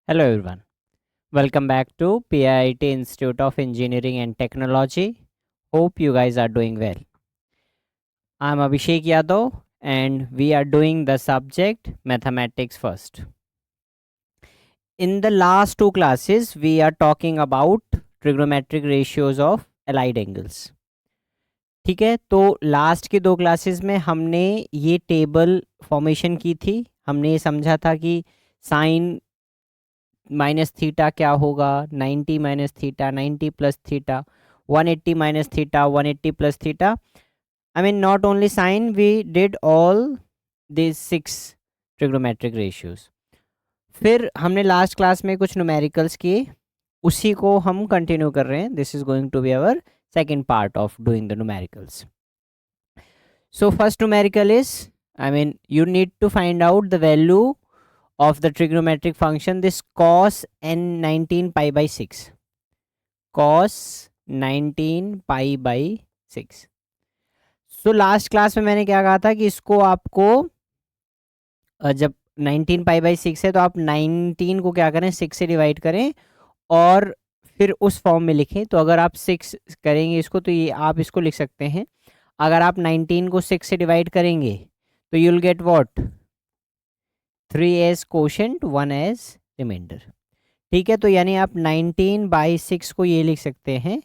Hello everyone. Welcome back to PIIT Institute of Engineering and Technology. Hope you guys are doing well. I'm Abhishek Yadav and we are doing the subject mathematics first. In the last two classes we are talking about trigonometric ratios of allied angles. ठीक है, तो last के दो classes में हमने ये table formation की थी. हमने ये समझा था कि साइन माइनस थीटा क्या होगा, 90 minus theta, 90 plus theta, 180 minus theta, 180 plus theta. I mean not only sine, we did all this 6 trigonometric ratios. फिर हमने लास्ट क्लास में कुछ न्यूमेरिकल्स किए, उसी को हम कंटिन्यू कर रहे हैं. This is going to be our second part of doing the numericals. So first numerical is, I mean, you need to find out the value of the trigonometric function, this cos n19 pi by 6. Cos 19 pi by 6. So last class में मैंने क्या कहा था कि इसको आपको जब 19 पाई by 6 है तो आप 19 को क्या करें, 6 से डिवाइड करें और फिर उस फॉर्म में लिखें. तो अगर आप 6 करेंगे इसको तो ये आप इसको लिख सकते हैं. अगर आप 19 को 6 से डिवाइड करेंगे तो you will get what, 3 as quotient, 1 as remainder. ठीक है, तो यानी आप 19 बाई 6 को ये लिख सकते हैं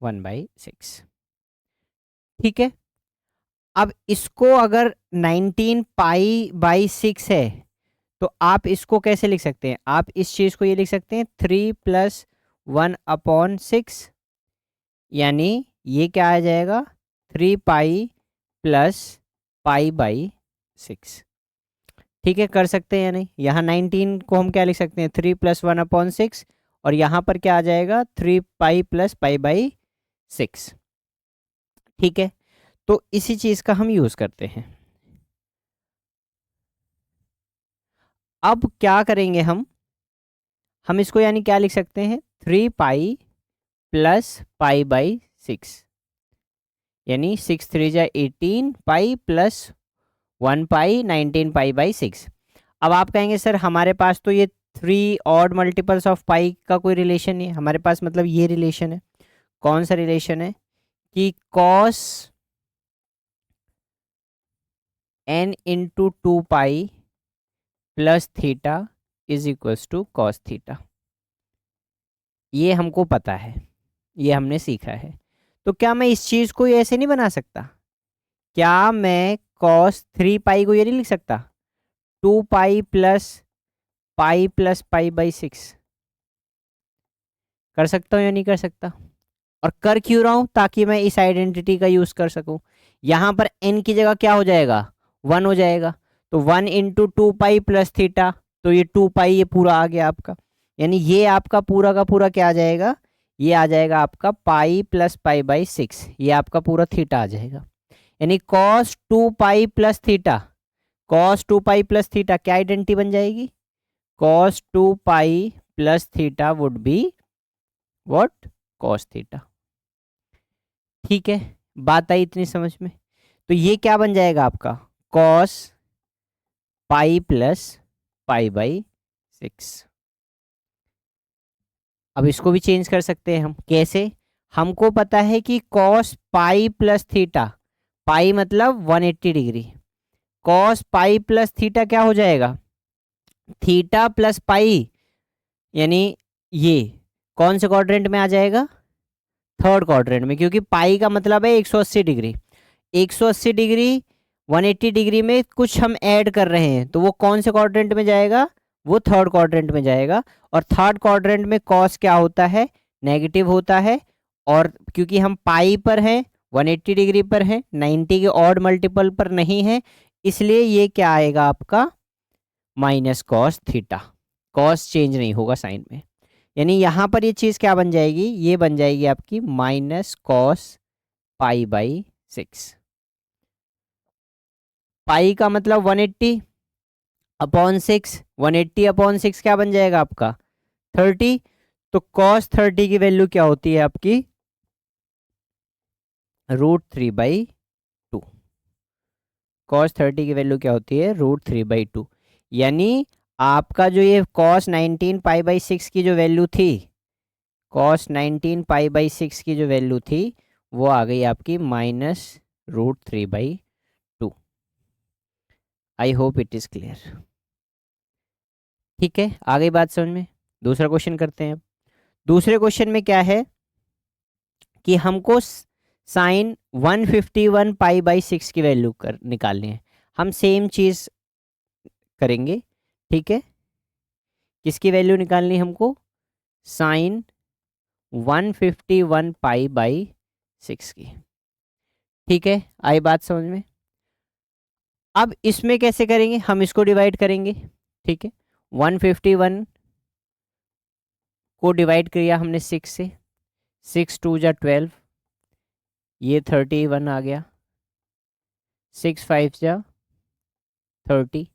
1 बाई 6. ठीक है, अब इसको अगर 19 पाई बाई 6 है तो आप इसको कैसे लिख सकते हैं, आप इस चीज़ को ये लिख सकते हैं 3 प्लस 1 अपॉन 6, यानी ये क्या आ जाएगा 3 पाई प्लस पाई बाई 6. ठीक है, कर सकते हैं या नहीं. यहाँ 19 को हम क्या लिख सकते हैं 3 प्लस 1 अपॉन 6 और यहाँ पर क्या आ जाएगा 3 पाई प्लस पाई बाई 6. ठीक है, तो इसी चीज़ का हम यूज़ करते हैं. अब क्या करेंगे हम इसको यानी क्या लिख सकते हैं 3 पाई प्लस पाई बाई 6, यानी 6 3 जा 18 pi plus 1 pi 19 pi by 6. अब आप कहेंगे सर हमारे पास तो ये 3 ऑड मल्टीपल्स ऑफ पाई का कोई रिलेशन नहीं है हमारे पास, मतलब ये रिलेशन है. कौन सा रिलेशन है कि cos n into 2 pi plus theta is equals to cos theta. ये हमको पता है, ये हमने सीखा है. तो क्या मैं इस चीज़ को ऐसे नहीं बना सकता, क्या मैं cos 3 पाई को ये नहीं लिख सकता 2 पाई प्लस पाई बाई 6. कर सकता हूँ या नहीं कर सकता, और कर क्यों रहा हूँ, ताकि मैं इस आइडेंटिटी का यूज़ कर सकूँ. यहाँ पर n की जगह क्या हो जाएगा 1 हो जाएगा, तो 1 इंटू 2 पाई प्लस थीटा, तो ये 2 पाई ये पूरा आ गया आपका, यानी ये आपका पूरा का पूरा क्या आ जाएगा, ये आ जाएगा आपका पाई प्लस पाई बाई 6, ये आपका पूरा थीटा आ जाएगा. यानी cos 2 pi plus theta, cos 2 pi plus theta क्या आइडेंटिटी बन जाएगी, cos 2 pi plus theta would be what, cos theta. ठीक है, बात आई इतनी समझ में. तो ये क्या बन जाएगा आपका cos pi plus pi by 6. अब इसको भी चेंज कर सकते हैं हम, कैसे, हमको पता है कि cos पाई प्लस थीटा, पाई मतलब 180 डिग्री, cos पाई प्लस थीटा क्या हो जाएगा थीटा प्लस पाई, यानी ये कौन से क्वाड्रेंट में आ जाएगा, थर्ड क्वाड्रेंट में, क्योंकि पाई का मतलब है 180 डिग्री. 180 डिग्री 180 डिग्री में कुछ हम ऐड कर रहे हैं, तो वो कौन से क्वाड्रेंट में जाएगा, वो थर्ड क्वाड्रेंट में जाएगा. और थर्ड क्वाड्रेंट में कॉस क्या होता है, नेगेटिव होता है. और क्योंकि हम पाई पर हैं 180 डिग्री पर हैं, 90 के ऑड मल्टीपल पर नहीं है, इसलिए ये क्या आएगा आपका minus cos theta. Cos change नहीं होगा साइन में, यानी यहाँ पर ये चीज़ क्या बन जाएगी, ये बन जाएगी आपकी माइनस कॉस पाई बाई 6. पाई का मतलब 180 अपॉन 6, 180 अपॉन 6 क्या बन जाएगा आपका 30. तो कॉस 30 की वैल्यू क्या होती है आपकी √3/2. कॉस 30 की वैल्यू क्या होती है √3/2, यानी आपका जो ये cos 19 पाई बाई 6 की जो वैल्यू थी, cos 19 पाई बाई 6 की जो वैल्यू थी वो आ गई आपकी -√3/2। I hope it is clear. ठीक है, आ गई बात समझ में। दूसरा क्वेश्चन करते हैं अब। दूसरे क्वेश्चन में क्या है कि हमको साइन 151 पाई बाई 6 की वैल्यू निकालनी है। हम सेम चीज करेंगे। ठीक है, किसकी वैल्यू निकालनी है हमको? साइन 151 पाई बाई 6 की। ठीक है, आई बात समझ में। अब इसमें कैसे करेंगे? हम इसको डिवाइड करेंगे। ठीक है, 151 को डिवाइड किया हमने 6 से, 6 2 जा 12, ये 31 आ गया, 6 5 जा 30,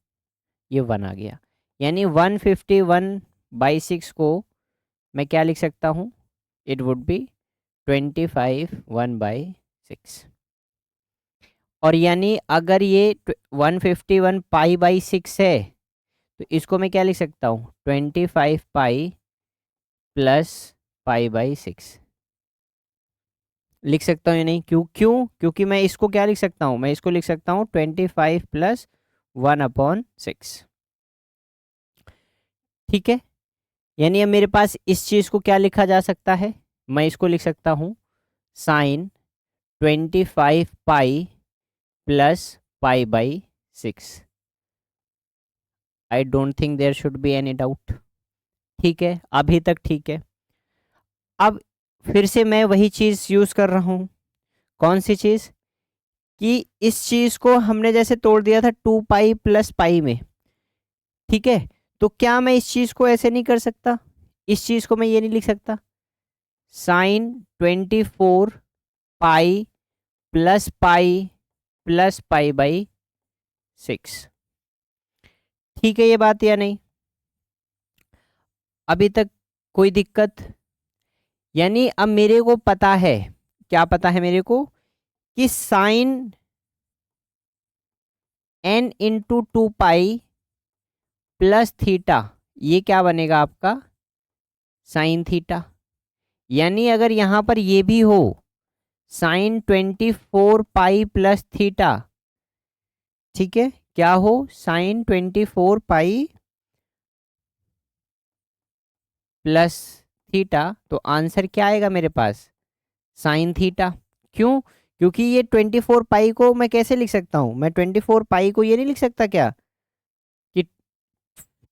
ये 1 आ गया। यानी 151/6 को मैं क्या लिख सकता हूँ? It would B 25 1/6। और यानी अगर ये 151 पाई बाई 6 है तो इसको मैं क्या लिख सकता हूँ? 25 पाई प्लस पाई बाई 6 लिख सकता हूँ या नहीं? क्योंकि मैं इसको क्या लिख सकता हूँ? मैं इसको लिख सकता हूँ 25 प्लस 1/6। ठीक है, यानी अब मेरे पास इस चीज़ को क्या लिखा जा सकता है? मैं इसको लिख सकता हूँ sine 25 pi plus pi by 6। I don't think there should be any doubt. ठीक है, अभी तक ठीक है। अब फिर से मैं वही चीज़ यूज़ कर रहा हूँ। कौन सी चीज़? कि इस चीज़ को हमने जैसे तोड़ दिया था 2 पाई प्लस पाई में। ठीक है, तो क्या मैं इस चीज़ को ऐसे नहीं कर सकता? इस चीज़ को मैं ये नहीं लिख सकता sine 24 pi plus pi by 6? ठीक है, ये बात या नहीं? अभी तक कोई दिक्कत? यानी अब मेरे को पता है, क्या पता है मेरे को? कि sine n into 2 pi plus theta, ये क्या बनेगा आपका? Sine theta. यानी अगर यहां पर ये भी हो साइन 24 पाई प्लस थीटा, ठीक है, क्या हो? साइन 24 पाई प्लस थीटा, तो आंसर क्या आएगा मेरे पास? Sine theta. क्यों? क्योंकि ये 24 पाई को मैं कैसे लिख सकता हूँ? मैं 24 पाई को ये नहीं लिख सकता क्या कि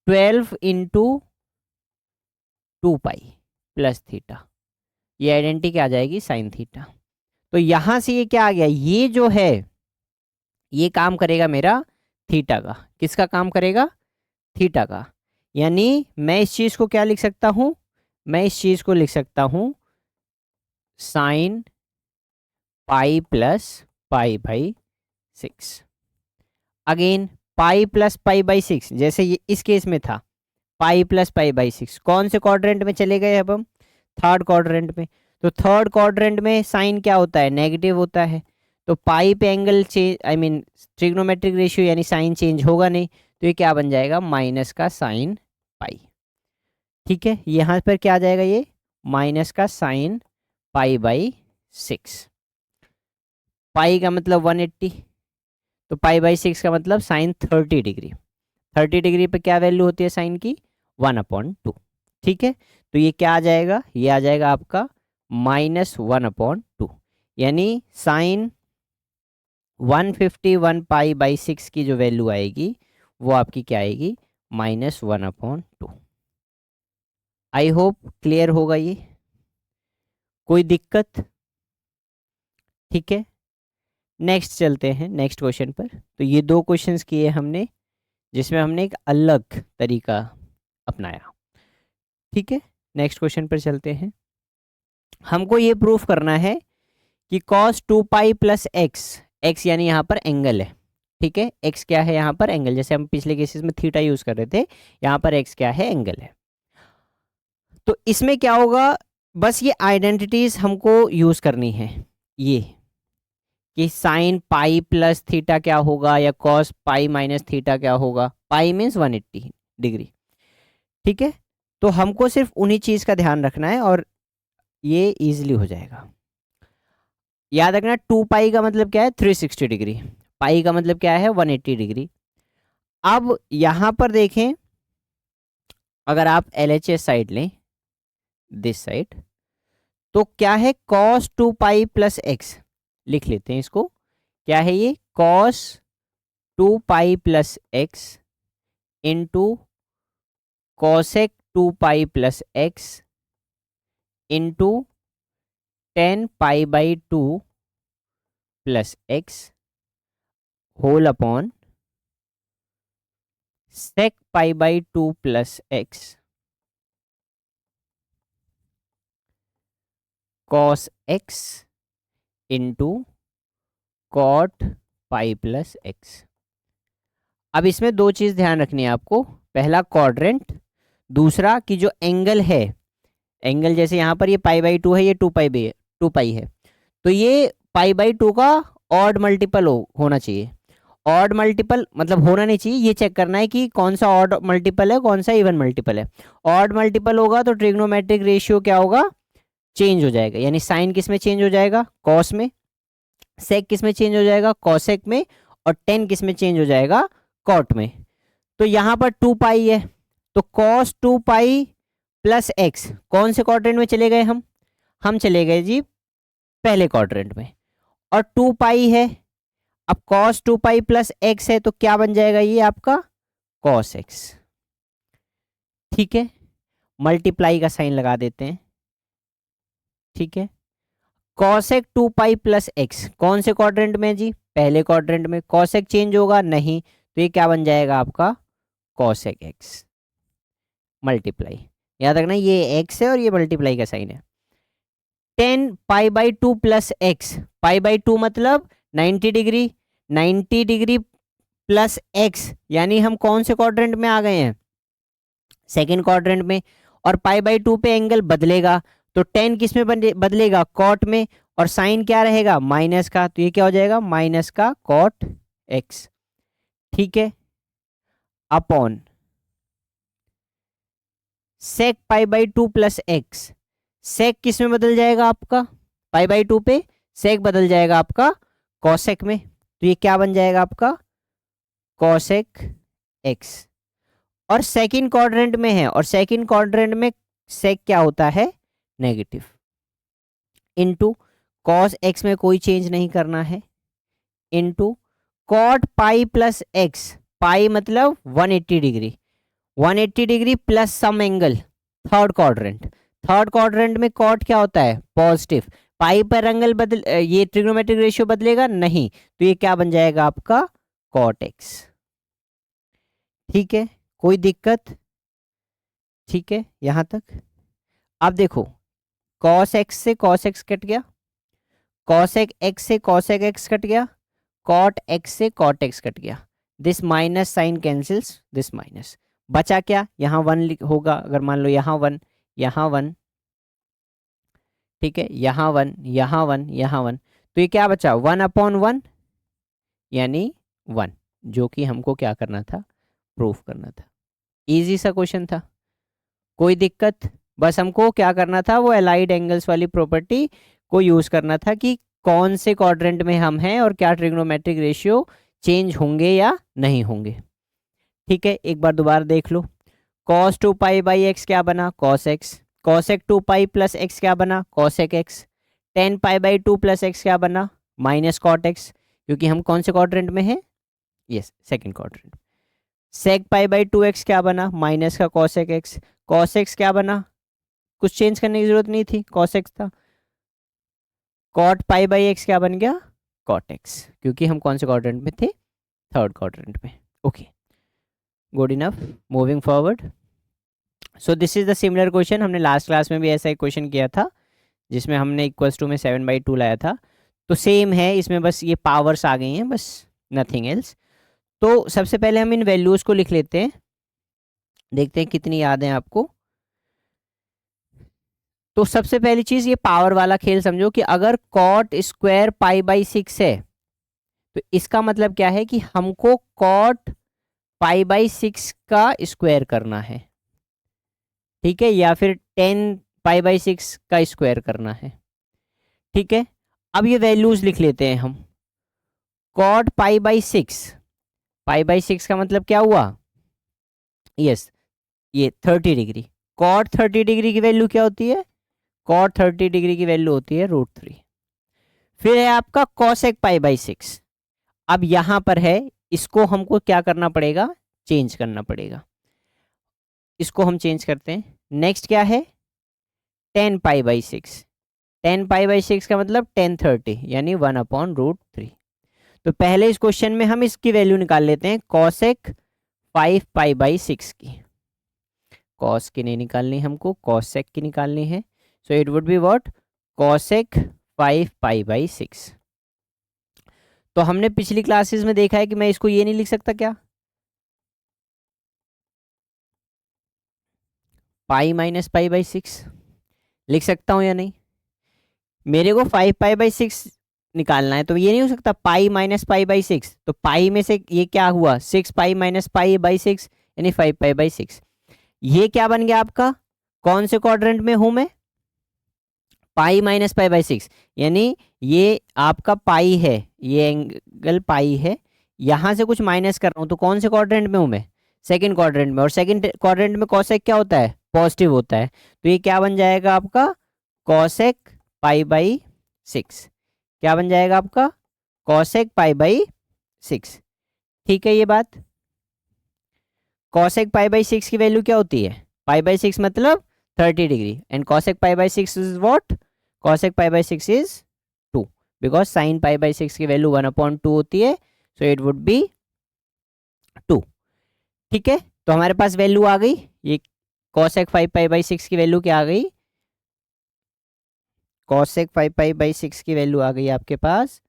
12 इंटू 2 पाई प्लस थीटा, ये आइडेंटिटी आ जाएगी साइन थीटा। तो यहां से ये क्या आ गया? ये जो है ये काम करेगा मेरा थीटा का। किसका काम करेगा? थीटा का। यानी मैं इस चीज को क्या लिख सकता हूं? मैं इस चीज को लिख सकता हूं sine pi plus pi by 6। Again pi plus pi by 6, जैसे ये इस केस में था पाई प्लस पाई बाई 6। कौन से क्वाड्रेंट में चले गए अब हम? थर्ड क्वाड्रेंट में। तो थर्ड क्वाड्रेंट में साइन क्या होता है? नेगेटिव होता है। तो पाई पे angle change, I mean trigonometric ratio यानी साइन चेंज होगा नहीं, तो ये क्या बन जाएगा? माइनस का साइन पाई। ठीक है, यहाँ पर क्या आ जाएगा? ये माइनस का साइन पाई बाई 6। पाई का मतलब 180, तो पाई बाई 6 का मतलब साइन 30 डिग्री। 30 डिग्री पे क्या वैल्यू होती है साइन की? 1/2। ठीक है, तो ये क्या आ जाएगा? ये आ जाएगा आपका -1/2। यानी साइन 151 पाई बाई 6 की जो वैल्यू आएगी वो आपकी क्या आएगी? -1/2। आई होप क्लियर होगा ये। कोई दिक्कत? ठीक है, नेक्स्ट चलते हैं नेक्स्ट क्वेश्चन पर। तो ये दो क्वेश्चंस किए हमने जिसमें हमने एक अलग तरीका अपनाया। ठीक है, नेक्स्ट क्वेश्चन पर चलते हैं। हमको ये प्रूफ करना है कि cos 2 pi plus x, x यानी यहाँ पर एंगल है। ठीक है, एक्स क्या है यहाँ पर? एंगल। जैसे हम पिछले केसेस में थीटा यूज कर रहे थे, यहाँ पर एक्स क्या है? एंगल है। तो इसमें क्या होगा? बस ये आइडेंटिटीज हमको यूज करनी है, ये कि साइन पाई प्लस थीटा क्या होगा या कॉस पाई माइनस थीटा क्या होगा। पाई मीन्स 180, डिग्री। ठीक है, तो हमको सिर्फ उन्हीं चीज़ का ध्यान रखना है और ये इजीली हो जाएगा। याद रखना 2 पाई का मतलब क्या है 360 डिग्री, पाई का मतलब क्या है 180 डिग्री। अब यहां पर देखें, अगर आप LHS साइड लें, दिस साइड, तो क्या है cos 2 पाई प्लस एक्स, लिख लेते हैं इसको। क्या है ये cos 2 pi plus x into cosec 2 pi plus x into 10 pi by 2 plus x whole upon sec pi by 2 plus x cos x into cot pi plus x. अब इसमें दो चीज़ ध्यान रखनी है आपको, पहला क्वाड्रेंट, दूसरा कि जो एंगल है, एंगल जैसे यहाँ पर ये पाई बाई 2 है, ये 2 पाई है, तो ये पाई बाई 2 का ऑड मल्टीपल होना चाहिए। ऑड मल्टीपल मतलब होना नहीं चाहिए, ये चेक करना है कि कौन सा ऑड मल्टीपल है कौन सा इवन मल्टीपल है। ऑड मल्टीपल होगा तो ट्रिग्नोमेट्रिक रेशियो क्या होगा, चेंज हो जाएगा, यानी साइन किस में चेंज हो जाएगा, कॉस में, सेक किस में चेंज हो जाएगा, कॉसेक में, और टेन किस में चेंज हो जाएगा, कॉट में। तो यहाँ पर 2 पाई है, तो cos 2 पाई प्लस एक्स, कौन से क्वाड्रेंट में चले गए हम चले गए जी पहले क्वाड्रेंट में, और 2 पाई है, अब cos 2 पाई प्लस एक्स है तो क्या बन जाएगा ये आपका cos x। ठीक है, मल्टीप्लाई का साइन लगा देते हैं। ठीक है, cosec 2 पाई प्लस एक्स कौन से क्वाड्रेंट में जी, पहले क्वाड्रेंट में, cosec चेंज होगा नहीं, तो ये क्या बन जाएगा आपका cosec x मल्टीप्लाई, याद रखना ये x है और ये मल्टीप्लाई का साइन है। 10 pi by 2 plus x, pi by 2 मतलब 90 डिग्री, 90 डिग्री प्लस एक्स, यानी हम कौन से क्वाड्रेंट में आ गए हैं, सेकेंड क्वाड्रेंट में, और पाई बाई 2 पे एंगल बदलेगा, तो 10 किस में बदलेगा, कॉट में, और साइन क्या रहेगा माइनस का, तो ये क्या हो जाएगा माइनस का कॉट एक्स। ठीक है, upon sec pi by 2 plus x, sec किस में बदल जाएगा आपका, पाई बाई 2 पे सेक बदल जाएगा आपका कॉसेक में, तो ये क्या बन जाएगा आपका कॉसेक एक्स। और सेकंड क्वाड्रेंट में है, और सेकंड क्वाड्रेंट में सेक क्या होता है नेगेटिव, इनटू कॉस एक्स में कोई चेंज नहीं करना है, into cot pi plus x, pi मतलब 180 degree, 180 degree plus some angle, third quadrant, third quadrant में कॉट क्या होता है पॉजिटिव, पाई पर एंगल बदल, ये ट्रिग्नोमेट्रिक रेशियो बदलेगा नहीं, तो ये क्या बन जाएगा आपका कॉट एक्स। ठीक है, कोई दिक्कत, ठीक है यहां तक। अब देखो cos x से cos x कट गया, cosec x से cosec x कट गया, cot x से cot x कट गया, this minus sine cancels this minus, बचा क्या, यहाँ 1 होगा, अगर मान लो यहाँ 1 यहाँ 1, ठीक है यहाँ 1 यहाँ 1 यहाँ 1, तो ये क्या बचा 1/1 यानी 1, जो कि हमको क्या करना था प्रूफ करना था। इजी सा क्वेश्चन था, कोई दिक्कत, बस हमको क्या करना था वो अलाइड एंगल्स वाली प्रॉपर्टी को यूज करना था कि कौन से क्वाड्रेंट में हम हैं और क्या ट्रिग्नोमेट्रिक रेशियो चेंज होंगे या नहीं होंगे। ठीक है, एक बार दोबारा देख लो, cos 2 पाई बाई एक्स क्या बना cos x, cosec 2 pi plus x क्या बना cosec x, 10 pi by 2 plus x क्या बना माइनस cot x, क्योंकि हम कौन से क्वाड्रेंट में हैं, yes second quadrant. sec pi by 2x क्या बना माइनस का cosec x, cos x क्या बना, कुछ चेंज करने की जरूरत नहीं थी, cos x था, cot पाई बाई एक्स क्या बन गया cot x, क्योंकि हम कौन से क्वाड्रेंट में थे, थर्ड क्वाड्रेंट में। Okay good enough, moving forward. So this is the similar question, हमने लास्ट क्लास में भी ऐसा एक क्वेश्चन किया था जिसमें हमने इक्वल्स टू में 7/2 लाया था, तो सेम है इसमें, बस ये पावर्स आ गई हैं बस, नथिंग एल्स। तो सबसे पहले हम इन वैल्यूज को लिख लेते हैं, देखते हैं कितनी याद है आपको। तो सबसे पहली चीज ये पावर वाला खेल समझो कि अगर कॉट स्क्वायर पाई बाई 6 है तो इसका मतलब क्या है कि हमको कॉट π/6 का स्क्वायर करना है, ठीक है, या फिर 10 π/6 का स्क्वायर करना है, ठीक है। अब ये वैल्यूज लिख लेते हैं हम। कॉट π/6, π/6 का मतलब क्या हुआ, यस ये 30 डिग्री। कॉट 30 डिग्री की वैल्यू क्या होती है, कॉट 30 डिग्री की वैल्यू होती है √3। फिर है आपका कॉसेक π/6। अब यहां पर है, इसको हमको क्या करना पड़ेगा, चेंज करना पड़ेगा, इसको हम चेंज करते हैं। नेक्स्ट क्या है, 10 π/6। 10 π/6 का मतलब 1030 यानी 1/√3। तो पहले इस क्वेश्चन में हम इसकी वैल्यू निकाल लेते हैं, कॉसेक 5 π/6 की। कॉस की नहीं निकालनी हमको, कॉसेक की निकालनी है। So it would be what, cosec 5 π/6। तो हमने पिछली क्लासेस में देखा है कि मैं इसको ये नहीं लिख सकता क्या, पाई माइनस π/6 लिख सकता हूँ या नहीं। मेरे को 5 π/6 निकालना है, तो ये नहीं हो सकता पाई माइनस π/6। तो पाई में से ये क्या हुआ, 6 पाई माइनस π/6 यानी 5 π/6। ये क्या बन गया आपका, कौन से क्वाड्रेंट में हूं मैं, पाई माइनस π/6, यानी ये आपका पाई है, ये एंगल पाई है, यहां से कुछ माइनस कर रहा हूं, तो कौन से क्वाड्रेंट में हूं मैं, सेकंड क्वाड्रेंट में। और सेकंड क्वाड्रेंट में कॉसेक क्या होता है, पॉजिटिव होता है। तो ये क्या बन जाएगा आपका, कॉसेक π/6। क्या बन जाएगा आपका, कॉसेक π/6, ठीक है। ये बात कॉसेक π/6 की वैल्यू क्या होती है, π/6 मतलब 30 degree, and cosec π/6 is what, cosec π/6 is 2, because sine π/6 की वैल्यू 1/2 होती है। सो इट वुड बी 2, ठीक है। तो हमारे पास वैल्यू आ गई, ये कॉसेक 5 π/6 की वैल्यू क्या आ गई, कॉसेक 5 π/6 की वैल्यू आ गई आपके पास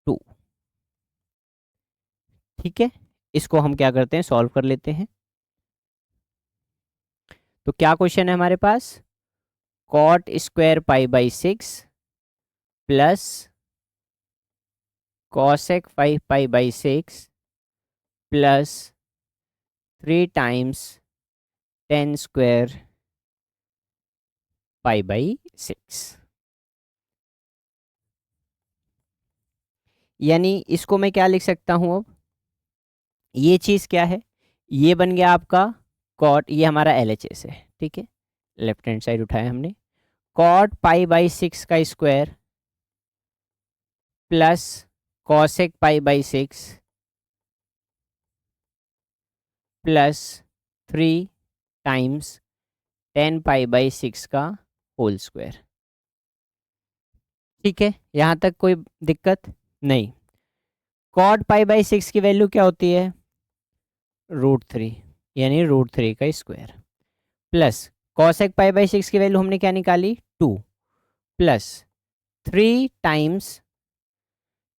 2, ठीक है। इसको हम क्या करते हैं, सॉल्व कर लेते हैं। तो क्या क्वेश्चन है हमारे पास, cot square π/6 plus cosec 5 π/6 plus 3 times 10 square π/6, यानी इसको मैं क्या लिख सकता हूं अब, ये चीज क्या है, ये बन गया आपका कॉट, ये हमारा LHS है, ठीक है, लेफ्ट हैंड साइड उठाया हमने, कॉट π/6 का square plus cosec π/6 plus 3 times 10 π/6 का होल स्क्वायर, ठीक है। यहां तक कोई दिक्कत नहीं। कॉट π/6 की वैल्यू क्या होती है, √3, यानी √3 का स्क्वायर, प्लस कॉसेक π/6 की वैल्यू हमने क्या निकाली 2, प्लस 3 टाइम्स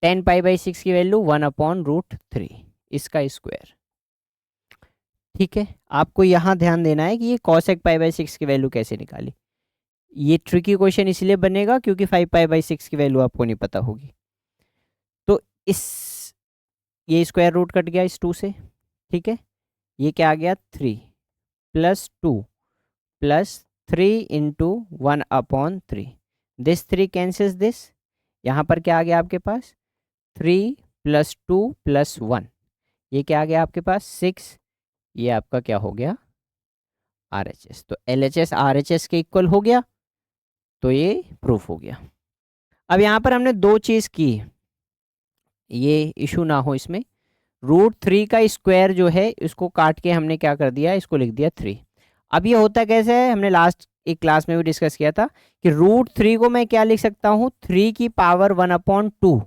10 π/6 की वैल्यू 1/√3 इसका स्क्वायर, ठीक है। आपको यहाँ ध्यान देना है कि ये कॉसेक π/6 की वैल्यू कैसे निकाली। ये ट्रिकी क्वेश्चन इसलिए बनेगा क्योंकि 5 π/6 की वैल्यू आपको नहीं पता होगी। तो इस ये स्क्वायर रूट कट गया इस 2 से, ठीक है। ये क्या आ गया 3 plus 2 plus 3 into 1/3, this 3 cancels this, यहाँ पर क्या आ गया आपके पास 3 प्लस 2 प्लस 1, ये क्या आ गया आपके पास 6, ये आपका क्या हो गया RHS। तो LHS RHS के इक्वल हो गया, तो ये प्रूफ हो गया। अब यहाँ पर हमने दो चीज़ की, ये इशू ना हो इसमें, √3 का स्क्वायर जो है इसको काट के हमने क्या कर दिया, इसको लिख दिया 3। अब ये होता कैसे है, हमने लास्ट एक क्लास में भी डिस्कस किया था कि √3 को मैं क्या लिख सकता हूँ, 3 की पावर 1/2।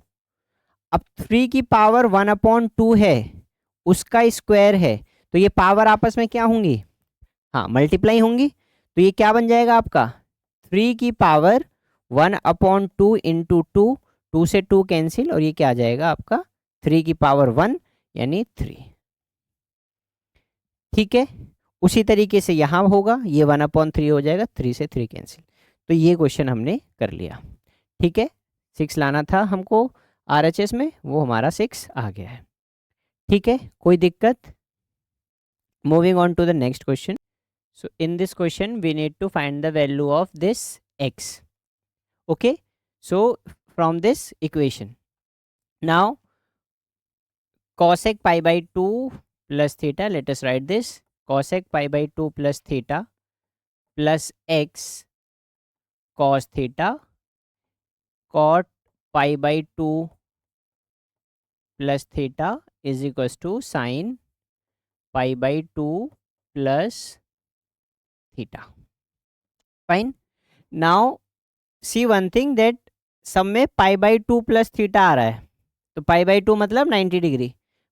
अब 3 की पावर 1/2 है, उसका स्क्वायर है, तो ये पावर आपस में क्या होंगी, हाँ मल्टीप्लाई होंगी। तो ये क्या बन जाएगा आपका 3 की पावर 1/2 इंटू 2, 2 से 2 कैंसिल, और ये क्या आ जाएगा आपका 3 की पावर 1 यानी 3, ठीक है। उसी तरीके से यहाँ होगा, ये 1/3 हो जाएगा, 3 से 3 कैंसिल। तो ये क्वेश्चन हमने कर लिया, ठीक है। 6 लाना था हमको RHS में, वो हमारा 6 आ गया है। ठीक है, कोई दिक्कत? Moving on to the next question. So in this question we need to find the value of this x. Okay, so from this equation now cosec pi by 2 plus theta, let us write this cosec pi by 2 plus theta plus x cos theta cot pi by 2 plus theta is equals to sin pi by 2 plus theta. Fine. Now see one thing that सब में पाई by 2 plus theta आ रहा है, तो पाई by 2 मतलब 90 degree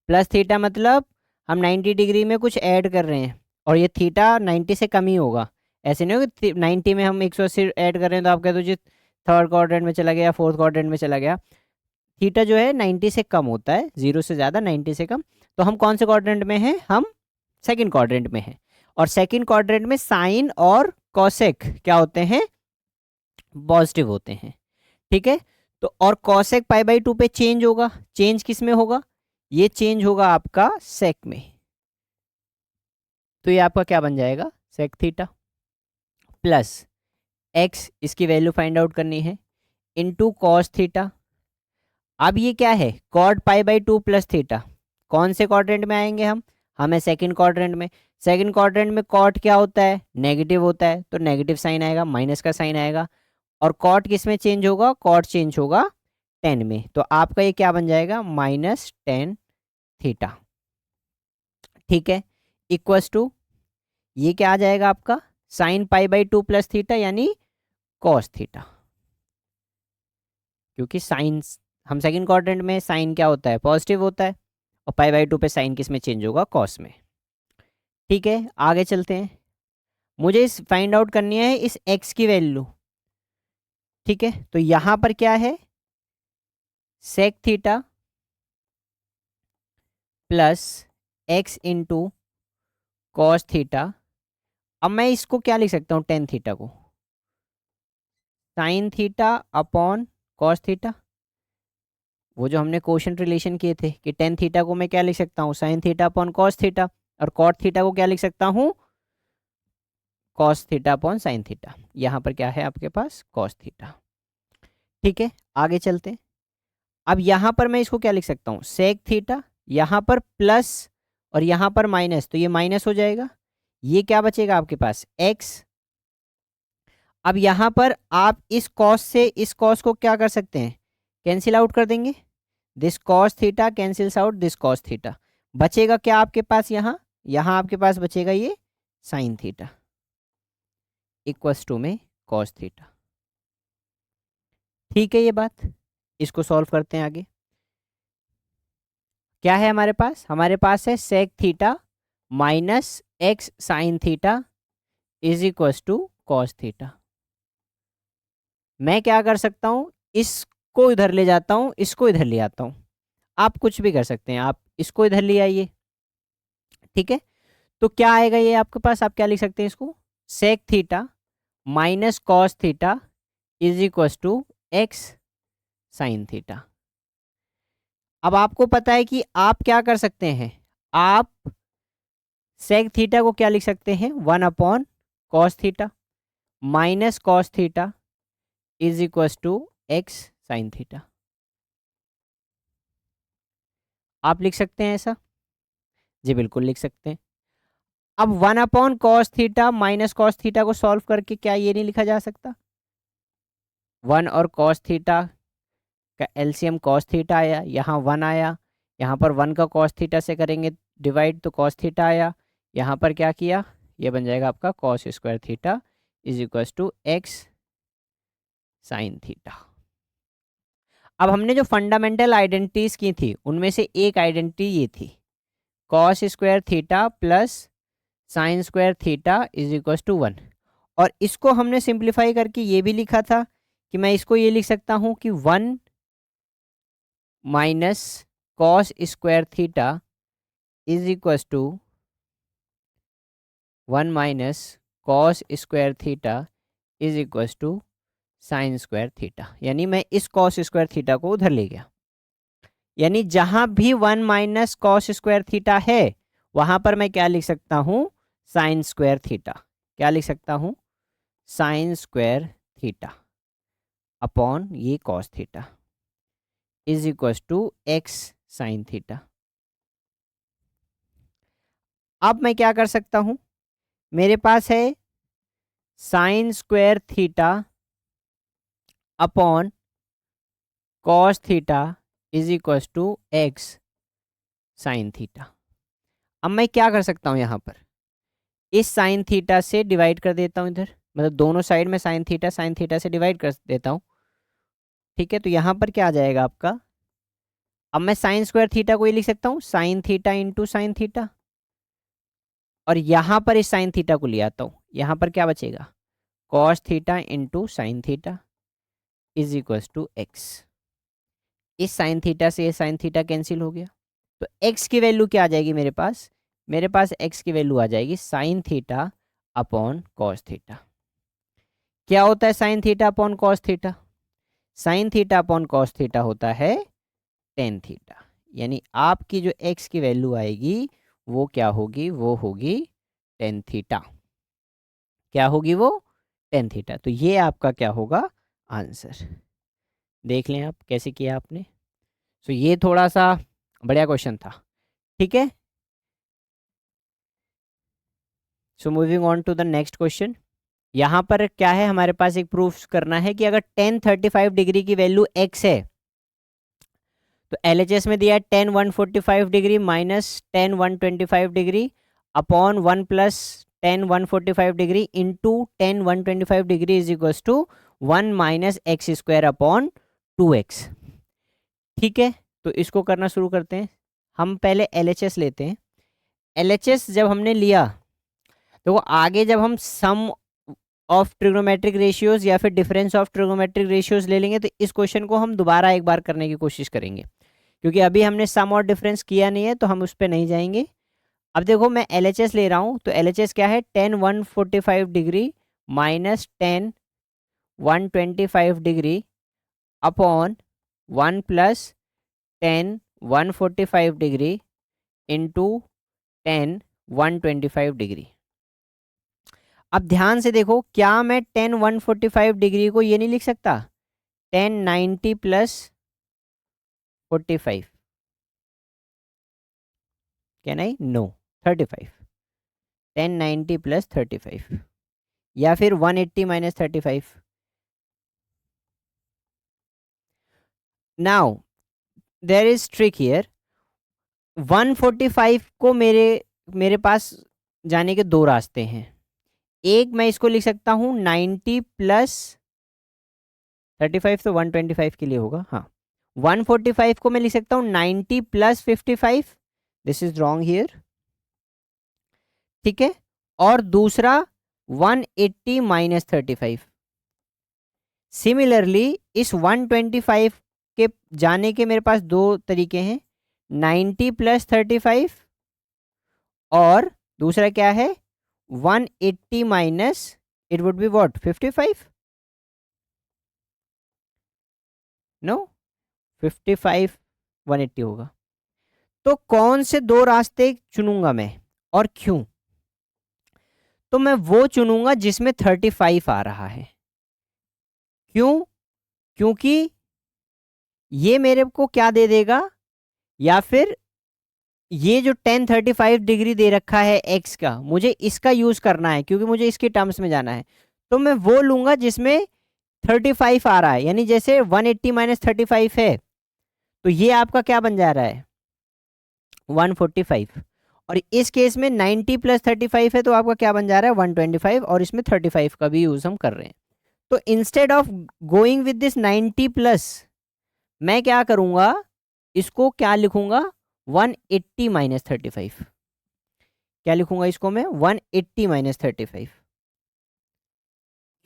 plus theta मतलब हम 90 degree में कुछ ऐड कर रहे हैं, और ये थीटा 90 से कम ही होगा. ऐसे नहीं हो कि 90 में हम 180 ऐड कर रहे हैं तो आप कहते हो जी थर्ड क्वाड्रेंट में चला गया, फोर्थ क्वाड्रेंट में चला गया. थीटा जो है 90 से कम होता है, 0 से ज़्यादा 90 से कम. तो हम कौन से क्वाड्रेंट में हैं? हम सेकेंड क्वाड्रेंट में हैं. और सेकेंड क्वाड्रेंट में साइन और कॉसेक क्या होते हैं? पॉजिटिव होते हैं. ठीक है, तो और कॉसेक पाई बाई 2 पे चेंज होगा. चेंज किस में होगा? ये चेंज होगा आपका सेक में. तो ये आपका क्या बन जाएगा? सेक थीटा प्लस एक्स, इसकी वैल्यू फाइंड आउट करनी है, इनटू कॉस थीटा. अब ये क्या है? Cot pi by 2 plus theta. कौन से क्वाड्रेंट में आएंगे हम? हमें सेकंड क्वाड्रेंट में. सेकंड क्वाड्रेंट में कॉट क्या होता है? नेगेटिव होता है, तो नेगेटिव साइन आएगा, माइनस का साइन आएगा. और कॉट किस में चेंज होगा? कॉट चेंज होगा 10 में. तो आपका ये क्या बन जाएगा? Minus 10 theta. ठीक है, इक्वस टू ये क्या आ जाएगा आपका? Sine pi by 2 plus theta यानी कॉस थीटा. क्योंकि साइन हम सेकंड क्वाड्रेंट में, साइन क्या होता है? पॉजिटिव होता है, और पाई बाई 2 पे साइन किस में चेंज होगा? कॉस में. ठीक है, आगे चलते हैं. मुझे इस फाइंड आउट करनी है इस एक्स की वैल्यू. ठीक है, तो यहां पर क्या है? Sec theta plus x into cos theta. अब मैं इसको क्या लिख सकता हूँ? टेन थीटा को sine theta upon cos theta. वो जो हमने क्वोशंट रिलेशन किए थे कि टेन थीटा को मैं क्या लिख सकता हूँ? Sign theta upon cos theta. और कॉट थीटा को क्या लिख सकता हूँ? Cos theta upon sine theta. यहाँ पर क्या है आपके पास? Cos theta. ठीक है, आगे चलते हैं. अब यहाँ पर मैं इसको क्या लिख सकता हूँ? सेक थीटा, यहाँ पर प्लस और यहाँ पर माइनस, तो ये माइनस हो जाएगा. ये क्या बचेगा आपके पास? एक्स. अब यहाँ पर आप इस कॉस से इस कॉस को क्या कर सकते हैं? कैंसिल आउट कर देंगे. This cos theta cancels out this cos theta. बचेगा क्या आपके पास? यहाँ यहाँ आपके पास बचेगा ये साइन थीटा इक्वस टू में कॉस थीटा. ठीक है, ये बात. इसको सॉल्व करते हैं आगे. क्या है हमारे पास? हमारे पास है sec theta minus x sine theta is equals to cos theta. मैं क्या कर सकता हूँ? इसको इधर ले जाता हूँ, इसको इधर ले आता हूँ. आप कुछ भी कर सकते हैं. आप इसको इधर ले आइए. ठीक है, तो क्या आएगा ये आपके पास? आप क्या लिख सकते हैं इसको? Sec theta minus cos theta is equals to x sine theta. अब आपको पता है कि आप क्या कर सकते हैं? आप सेक थीटा को क्या लिख सकते हैं? 1 upon cos theta minus cos theta is equals to x sine theta. आप लिख सकते हैं ऐसा? जी बिल्कुल लिख सकते हैं. अब 1 upon cos theta minus cos theta को सॉल्व करके क्या ये नहीं लिखा जा सकता? 1 और कॉस थीटा का एलसीएम कॉस थीटा आया, यहाँ 1 आया, यहाँ पर 1 का कॉस थीटा से करेंगे डिवाइड तो कॉस थीटा आया. यहाँ पर क्या किया? ये बन जाएगा आपका cos square theta is equal to x sine theta. अब हमने जो फंडामेंटल आइडेंटिटीज की थी उनमें से एक आइडेंटिटी ये थी, cos square theta plus sine square theta is equal to 1. और इसको हमने सिंप्लीफाई करके ये भी लिखा था कि मैं इसको ये लिख सकता हूँ कि 1 minus cos square theta is equal to 1 minus cos square theta is equal to sine square theta. यानी मैं इस कॉस स्क्वायर थीटा को उधर ले गया. यानी जहां भी 1 माइनस कॉस स्क्वायर थीटा है वहां पर मैं क्या लिख सकता हूं, साइन स्क्वायर थीटा। क्या लिख सकता हूं, साइन स्क्वायर थीटा अपॉन ये cos theta is equal to x sine theta. अब मैं क्या कर सकता हूं, मेरे पास है sine square theta upon cos theta is equal to x sine theta. अब मैं क्या कर सकता हूं, यहां पर इस साइन थीटा से डिवाइड कर देता हूं इधर, मतलब दोनों साइड में साइन थीटा से डिवाइड कर देता हूं। ठीक है, तो यहां पर क्या आ जाएगा आपका, अब मैं साइन स्क्वायर थीटा को ये लिख सकता हूँ sine theta into sine theta, और यहां पर इस साइन थीटा को ले आता हूं, यहां पर क्या बचेगा, cos theta into sine theta is equal to x. इस साइन थीटा से ये साइन थीटा कैंसिल हो गया, तो एक्स की वैल्यू क्या आ जाएगी मेरे पास, मेरे पास एक्स की वैल्यू आ जाएगी sign theta upon cos theta. क्या होता है sign theta upon cos theta, sign theta upon cos theta होता है टेन थीटा। यानी आपकी जो एक्स की वैल्यू आएगी वो क्या होगी, वो होगी टेन थीटा। क्या होगी वो, टेन थीटा। तो ये आपका क्या होगा, आंसर। देख लें आप कैसे किया आपने। सो ये थोड़ा सा बढ़िया क्वेश्चन था। ठीक है, so moving on to the next question. यहाँ पर क्या है, हमारे पास एक प्रूफ करना है कि अगर टेन 35 डिग्री की वैल्यू एक्स है तो एलएचएस में दिया है tan 145 degree minus tan 125 degree upon 1 plus tan 145 degree into tan 125 degree is equal to 1 minus x square upon 2x। ठीक है, तो इसको करना शुरू करते हैं। हम पहले एलएचएस लेते हैं। एलएचएस जब हमने लिया तो वो आगे जब हम सम ऑफ ट्रिग्नोमेट्रिक रेशियोज या फिर डिफरेंस ऑफ ट्रिग्नोमेट्रिक रेशियोज ले लेंगे तो इस क्वेश्चन को हम दोबारा एक बार करने की कोशिश करेंगे, क्योंकि अभी हमने सम और डिफरेंस किया नहीं है तो हम उस पर नहीं जाएंगे। अब देखो मैं एलएचएस ले रहा हूँ, तो एलएचएस क्या है, tan 145 degree minus tan 125 degree upon 1 plus tan 145 degree into tan 125 degree. अब ध्यान से देखो, क्या मैं टेन 145 डिग्री को ये नहीं लिख सकता, tan 90 plus 45, can I, no, 35, tan 90 plus 35 या फिर 180 minus 35। Now there is trick here, 145 को मेरे मेरे पास जाने के दो रास्ते हैं। एक मैं इसको लिख सकता हूँ 90 प्लस 35, तो 125 के लिए होगा, हाँ। 145 को मैं लिख सकता हूँ 90 plus 55, this is wrong here. ठीक है, और दूसरा 180 माइनस 35। सिमिलरली इस 125 के जाने के मेरे पास दो तरीके हैं, 90 प्लस 35 और दूसरा क्या है 180 minus, it would be what, 55, no, 55 180 होगा। तो कौन से दो रास्ते चुनूंगा मैं और क्यों, तो मैं वो चुनूंगा जिसमें 35 आ रहा है। क्यों, क्योंकि ये मेरे को क्या दे देगा, या फिर ये जो टेन 35 डिग्री दे रखा है एक्स का, मुझे इसका यूज करना है क्योंकि मुझे इसके टर्म्स में जाना है, तो मैं वो लूंगा जिसमें 35 आ रहा है। यानी जैसे 180 माइनस 35 है तो ये आपका क्या बन जा रहा है, 145, और इस केस में 90 प्लस 35 है तो आपका क्या बन जा रहा है, 125, और इसमें 35 का भी यूज हम कर रहे हैं। तो instead of going with this 90 plus, मैं क्या करूंगा, इसको क्या लिखूंगा, 180 माइनस 35। क्या लिखूंगा इसको मैं, 180 माइनस 35।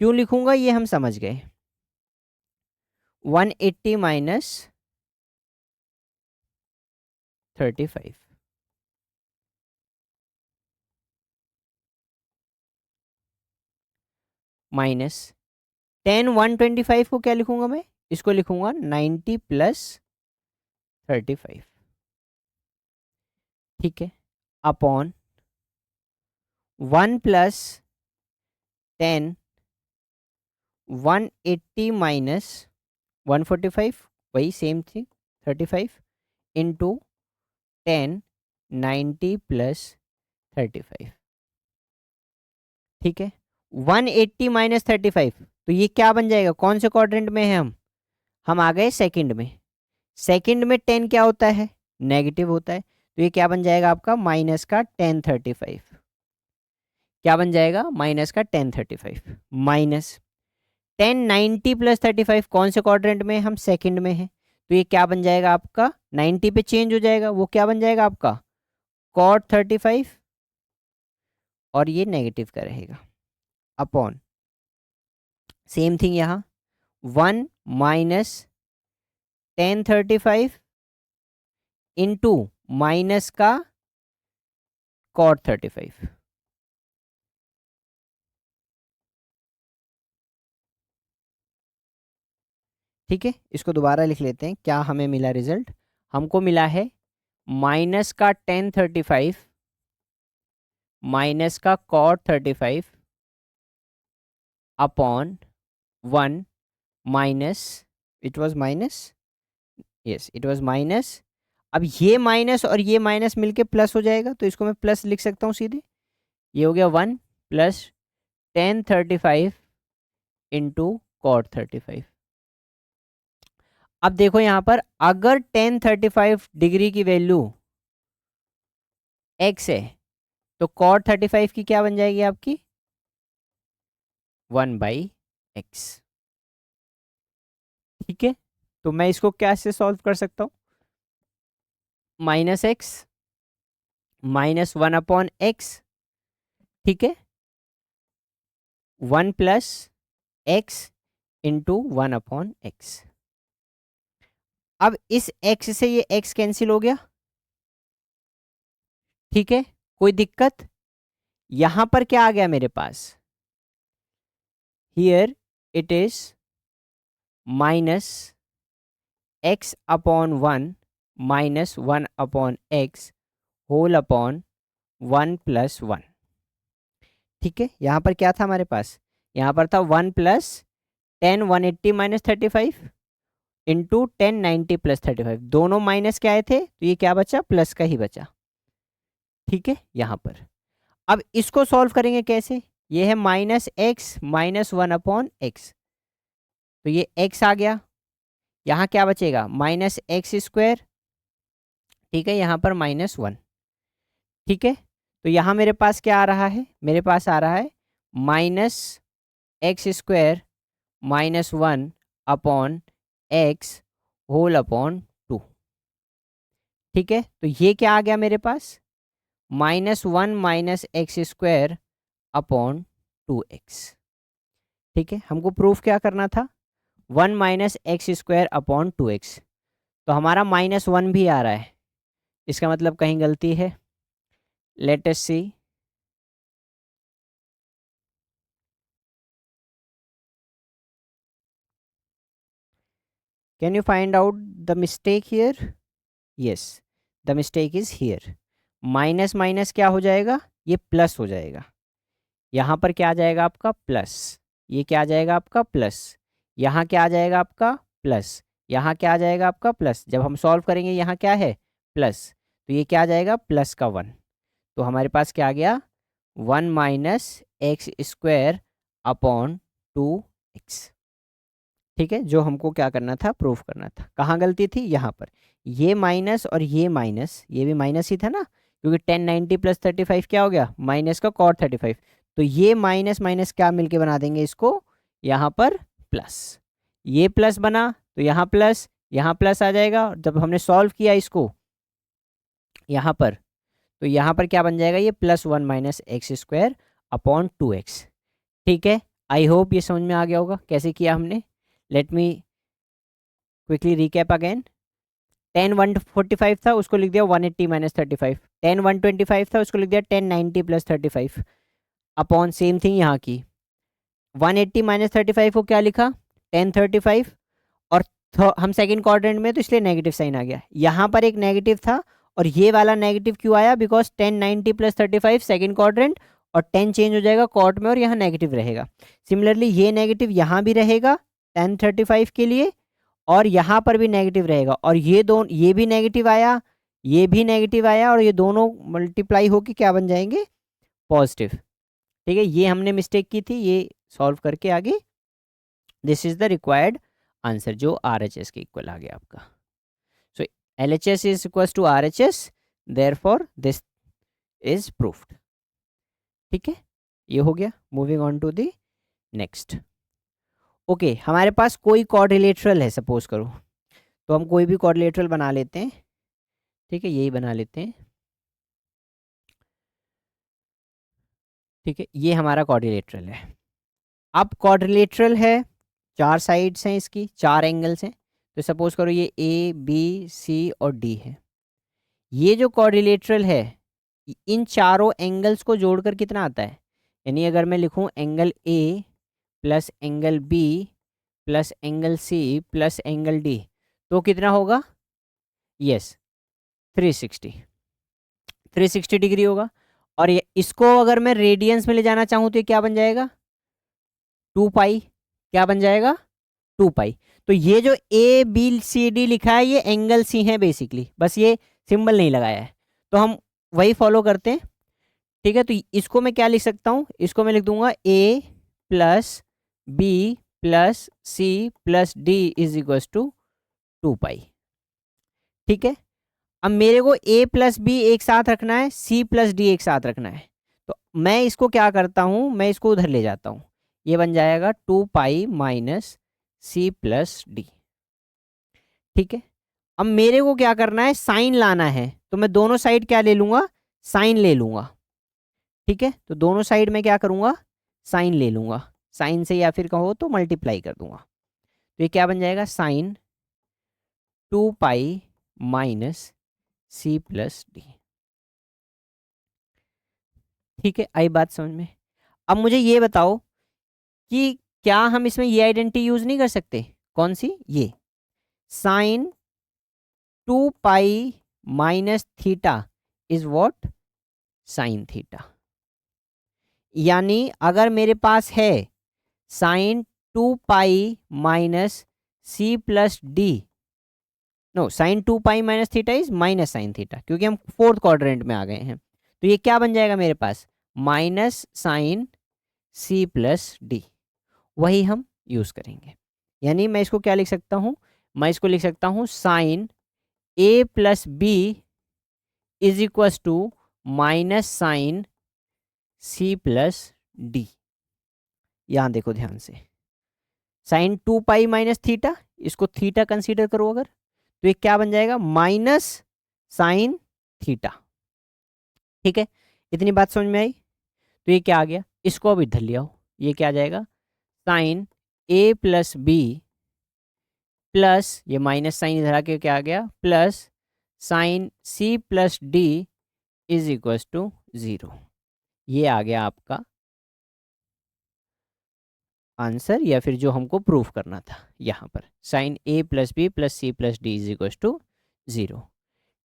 क्यों लिखूंगा ये हम समझ गए, 180 माइनस 35 माइनस टेन 125 को क्या लिखूंगा मैं, इसको लिखूंगा 90 प्लस 35, ठीक है, अपॉन 1 प्लस 10 180 माइनस 145, वही सेम थी 35 इंटू 10 90 प्लस 35, ठीक है। 180 माइनस 35, तो ये क्या बन जाएगा, कौन से क्वाड्रेंट में है हम आ गए सेकंड में। सेकंड में 10 क्या होता है, नेगेटिव होता है, तो ये क्या बन जाएगा आपका माइनस का 1035, क्या बन जाएगा माइनस का 1035 माइनस 1090 प्लस 35, कौन से क्वाड्रेंट में हम सेकंड में है, तो ये क्या बन जाएगा आपका 90 पे चेंज हो जाएगा, वो क्या बन जाएगा आपका cot 35, और ये नेगेटिव का रहेगा, अपॉन सेम थिंग यहाँ 1 माइनस 1035 इंटू माइनस का cot 35, ठीक है। इसको दोबारा लिख लेते हैं, क्या हमें मिला रिजल्ट, हमको मिला है माइनस का 1035 माइनस का cot 35 upon 1 minus, it was minus, yes it was minus, अब ये माइनस और ये माइनस मिलके प्लस हो जाएगा, तो इसको मैं प्लस लिख सकता हूँ सीधे, ये हो गया 1 प्लस 1035 इंटू cot 35। अब देखो यहाँ पर अगर 1035 डिग्री की वैल्यू x है, तो cot 35 की क्या बन जाएगी आपकी 1/x, ठीक है। तो मैं इसको क्या से सॉल्व कर सकता हूँ, माइनस एक्स माइनस 1/x, ठीक है, 1 प्लस x इंटू 1/x। अब इस x से ये x कैंसिल हो गया, ठीक है, कोई दिक्कत, यहां पर क्या आ गया मेरे पास, here it is minus x upon 1 minus 1/x whole upon 1 plus 1, ठीक है। यहाँ पर क्या था हमारे पास, यहाँ पर था 1 प्लस 10 180 माइनस 35 इंटू 1090 प्लस 35, दोनों माइनस के आए थे, तो ये क्या बचा प्लस का ही बचा, ठीक है। यहाँ पर अब इसको सॉल्व करेंगे कैसे, ये है माइनस एक्स माइनस 1/x, तो ये x आ गया, यहाँ क्या बचेगा माइनस एक्स स्क्वायर, ठीक है, यहाँ पर -1, ठीक है। तो यहाँ मेरे पास क्या आ रहा है, मेरे पास आ रहा है minus x square -1/x whole upon 2, ठीक है। तो ये क्या आ गया मेरे पास -1 minus x square upon 2x, ठीक है। हमको प्रूफ क्या करना था 1 minus x square upon 2x, तो हमारा -1 भी आ रहा है, इसका मतलब कहीं गलती है, let us see, can you find out the mistake here, yes the mistake is here, minus minus क्या हो जाएगा, ये प्लस हो जाएगा, यहाँ पर क्या आ जाएगा आपका प्लस, ये क्या आ जाएगा आपका प्लस, यहाँ क्या आ जाएगा आपका प्लस, यहाँ क्या आ जाएगा आपका प्लस, जब हम सॉल्व करेंगे यहाँ क्या है प्लस, तो ये क्या आ जाएगा प्लस का 1, तो हमारे पास क्या आ गया 1 minus x square upon 2x, ठीक है, जो हमको क्या करना था प्रूफ करना था। कहाँ गलती थी, यहाँ पर, ये माइनस और ये माइनस, ये भी माइनस ही था ना, क्योंकि 1090 प्लस 35 क्या हो गया माइनस का cot 35, तो ये माइनस माइनस क्या मिलके बना देंगे इसको यहाँ पर प्लस, ये प्लस बना तो यहाँ प्लस आ जाएगा, और जब हमने सॉल्व किया इसको यहाँ पर, तो यहाँ पर क्या बन जाएगा ये +1 minus x square upon 2x, ठीक है। आई होप ये समझ में आ गया होगा कैसे किया हमने, let me quickly recap again, 10 145 था उसको लिख दिया 180 माइनस 35, 10 125 था उसको लिख दिया 1090 प्लस 35 अपॉन सेम थिंग यहाँ की 180 माइनस 35 को क्या लिखा 1035, और तो हम सेकंड क्वाड्रेंट में, तो इसलिए नेगेटिव साइन आ गया। यहाँ पर एक नेगेटिव था और ये वाला नेगेटिव क्यों आया? बिकॉज 1090 + 35 सेकंड क्वाड्रेंट, और 10 चेंज हो जाएगा कॉट में और यहाँ नेगेटिव रहेगा। सिमिलरली ये नेगेटिव यहाँ भी रहेगा 1035 के लिए, और यहाँ पर भी नेगेटिव रहेगा, और ये भी नेगेटिव आया, ये भी नेगेटिव आया, और ये दोनों मल्टीप्लाई होके क्या बन जाएंगे? पॉजिटिव। ठीक है, ये हमने मिस्टेक की थी, ये सॉल्व करके आगे this is the required answer, जो RHS के इक्वल आ गया आपका। So LHS is equal to RHS, therefore this is proved. ठीक है, ये हो गया। Moving on to the next. Okay, हमारे पास कोई क्वाड्रिलेटरल है, सपोज करो, तो हम कोई भी क्वाड्रिलेटरल बना लेते हैं। ठीक है, यही बना लेते हैं। ठीक है, ये हमारा क्वाड्रिलेटरल है। अब क्वाड्रिलेटरल है, 4 साइड्स हैं, इसकी 4 एंगल्स हैं। तो सपोज करो ये ABC और D है। ये जो क्वाड्रिलेटरल है, इन चारों एंगल्स को जोड़कर कितना आता है? यानी अगर मैं लिखूं angle A plus angle B plus angle C plus angle D, तो कितना होगा? यस, 360 डिग्री होगा। और ये इसको अगर मैं रेडियंस में ले जाना चाहूँ तो ये क्या बन जाएगा? 2 पाई। क्या बन जाएगा? 2 पाई। तो ये जो ABCD लिखा है ये एंगल सी है बेसिकली, बस ये सिंबल नहीं लगाया है, तो हम वही फॉलो करते हैं। ठीक है, तो इसको मैं क्या लिख सकता हूँ? इसको मैं लिख दूंगा A plus B plus C plus D is equal to 2 pi. ठीक है, अब मेरे को A प्लस B एक साथ रखना है, C प्लस D एक साथ रखना है, तो मैं इसको क्या करता हूँ? मैं इसको उधर ले जाता हूँ, ये बन जाएगा 2 pi minus C plus D। ठीक है, अब मेरे को क्या करना है? साइन लाना है, तो मैं दोनों साइड क्या ले लूँगा? साइन ले लूँगा। ठीक है, तो दोनों साइड में क्या करूँगा? साइन ले लूँगा। साइन से या फिर कहो तो मल्टीप्लाई कर दूंगा, तो ये क्या बन जाएगा? Sine 2 pi minus C plus D। ठीक है, आई बात समझ में? अब मुझे ये बताओ कि क्या हम इसमें ये आइडेंटिटी यूज नहीं कर सकते? कौन सी? ये sine 2 pi minus theta is what? Sine theta. यानी अगर मेरे पास है sine 2 pi minus C plus D, no, sine 2 pi minus theta is minus sign theta, क्योंकि हम फोर्थ क्वाड्रेंट में आ गए हैं, तो ये क्या बन जाएगा मेरे पास? Minus sine C plus D। वही हम यूज करेंगे। यानी मैं इसको क्या लिख सकता हूँ? मैं इसको लिख सकता हूँ sine A plus B is equal to minus sine C plus D। यहां देखो ध्यान से, साइन 2 पाई माइनस थीटा, इसको थीटा कंसीडर करो अगर, तो ये क्या बन जाएगा? माइनस साइन थीटा। ठीक है, इतनी बात समझ में आई? तो ये क्या आ गया? इसको अब इधर ले आओ, ये क्या आ जाएगा? Sine A plus B plus ये माइनस साइन इधर आके क्या आ गया? Plus sine C plus D is equal to 0। ये आ गया आपका आंसर, या फिर जो हमको प्रूफ करना था यहाँ पर, sine A plus B plus C plus D is equal to 0।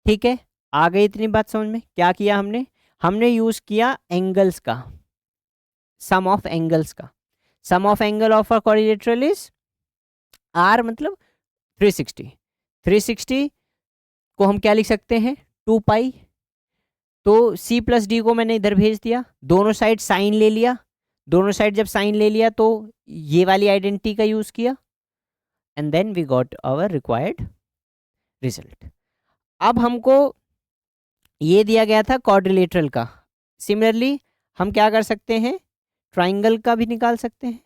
ठीक है, आ गई इतनी बात समझ में? क्या किया हमने? हमने यूज किया एंगल्स का, सम ऑफ एंगल्स का। Sum of angle of a quadrilateral is R, मतलब 360। 360 को हम क्या लिख सकते हैं? 2 पाई। तो C प्लस D को मैंने इधर भेज दिया, दोनों साइड साइन ले लिया, दोनों साइड जब साइन ले लिया तो ये वाली आइडेंटिटी का यूज किया, and then we got our required result. अब हमको ये दिया गया था क्वाड्रिलेटरल का, सिमिलरली हम क्या कर सकते हैं? ट्राइंगल का भी निकाल सकते हैं।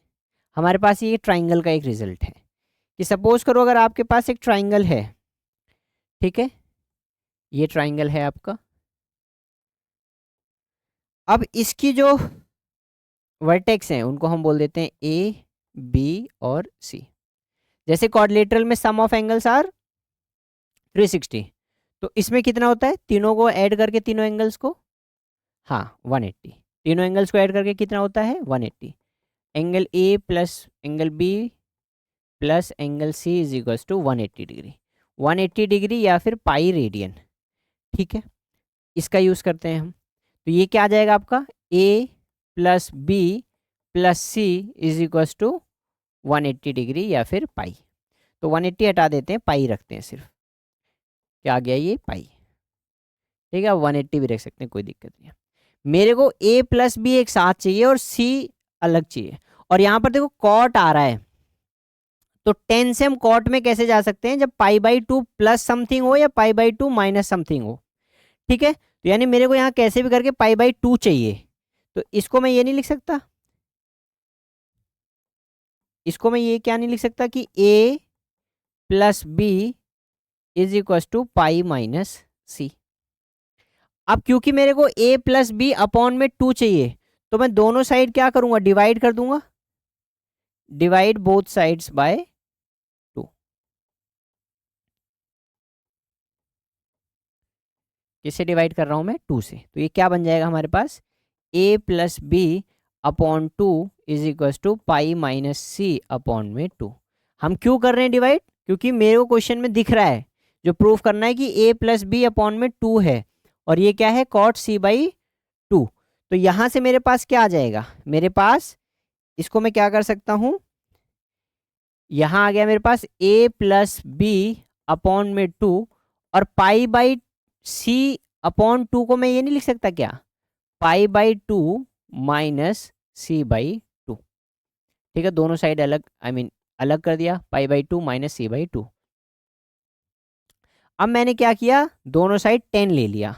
हमारे पास ये ट्राइंगल का एक रिजल्ट है कि सपोज करो अगर आपके पास एक ट्राइंगल है, ठीक है, ये ट्राइंगल है आपका। अब इसकी जो वर्टेक्स हैं उनको हम बोल देते हैं A, B और C। जैसे क्वाड्रिलेटरल में सम ऑफ एंगल्स आर 360, तो इसमें कितना होता है? तीनों को ऐड करके, तीनों एंगल्स को, हाँ 180, तीनों एंगल्स को ऐड करके कितना होता है? 180। Angle A plus angle B plus angle C is equal to 180 degree, 180 degree या फिर पाई रेडियन। ठीक है, इसका यूज़ करते हैं हम। तो ये क्या आ जाएगा आपका, A plus B plus C is equal to 180 degree या फिर पाई। तो 180 हटा देते हैं, पाई रखते हैं सिर्फ। क्या आ गया ये, पाई। ठीक है, 180 भी रख सकते हैं, कोई दिक्कत नहीं है। मेरे को ए प्लस बी एक साथ चाहिए और सी अलग चाहिए। और यहाँ पर देखो कॉट आ रहा है, तो 10 से हम कॉट में कैसे जा सकते हैं, जब पाई बाई 2 प्लस समथिंग हो या पाई बाई 2 माइनस समथिंग हो। ठीक है, तो यानी मेरे को यहाँ कैसे भी करके पाई बाई 2 चाहिए। तो इसको मैं ये नहीं लिख सकता, इसको मैं ये क्या नहीं लिख सकता कि a plus b is equal to pi minus c. अब क्योंकि मेरे को a प्लस बी अपॉन में 2 चाहिए, तो मैं दोनों साइड क्या करूंगा, डिवाइड कर दूंगा, डिवाइड बोथ साइड्स बाय 2। किससे डिवाइड कर रहा हूं मैं, 2 से। तो ये क्या बन जाएगा हमारे पास, a plus B upon 2 is equal to pi minus C upon में 2। हम क्यों कर रहे हैं डिवाइड, क्योंकि मेरे को क्वेश्चन में दिख रहा है, जो प्रूफ करना है कि a प्लस बी अपॉन में 2 है, और ये क्या है, कॉट सी बाई 2। तो यहाँ से मेरे पास क्या आ जाएगा, मेरे पास इसको मैं क्या कर सकता हूँ, यहाँ आ गया मेरे पास a प्लस बी अपॉन में 2, और पाई बाई सी अपॉन 2 को मैं ये नहीं लिख सकता क्या, pi by 2 minus C by 2। ठीक है, दोनों साइड अलग, अलग कर दिया, pi by 2 minus C by 2। अब मैंने क्या किया, दोनों साइड 10 ले लिया,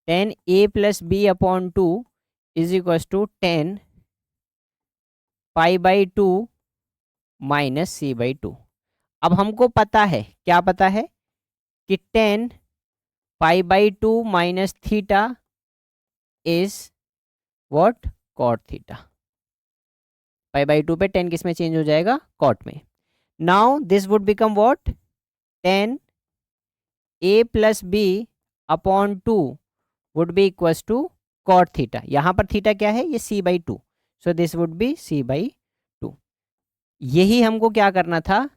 10 a plus B upon 2 is equal to 10 pi by 2 minus C by 2। अब हमको पता है, क्या पता है, कि 10 pi by 2 minus theta is what, cot theta. Pi by 2 पे 10 किस में चेंज हो जाएगा, कॉट में। Now this would become what, 10 a plus B upon 2 would be equals to cot theta. यहाँ पर थीटा क्या है, ये c by 2, so this would be c by 2। यही हमको क्या करना था,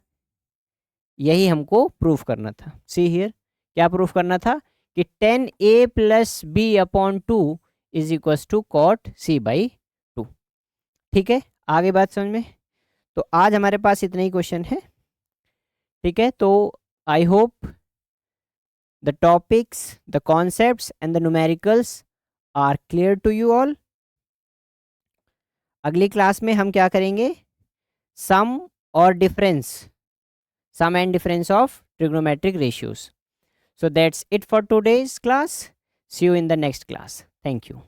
यही हमको प्रूफ करना था। सी हियर, क्या प्रूफ करना था, कि 10 a plus B upon 2 is equals to cot c by 2। ठीक है, आगे बात समझ में। तो आज हमारे पास इतने ही क्वेश्चन है। ठीक है, तो I hope the topics, the concepts and the numericals are clear to you all. अगली क्लास में हम क्या करेंगे, सम और difference, sum and difference of trigonometric ratios. So that's it for today's class. See you in the next class. Thank you.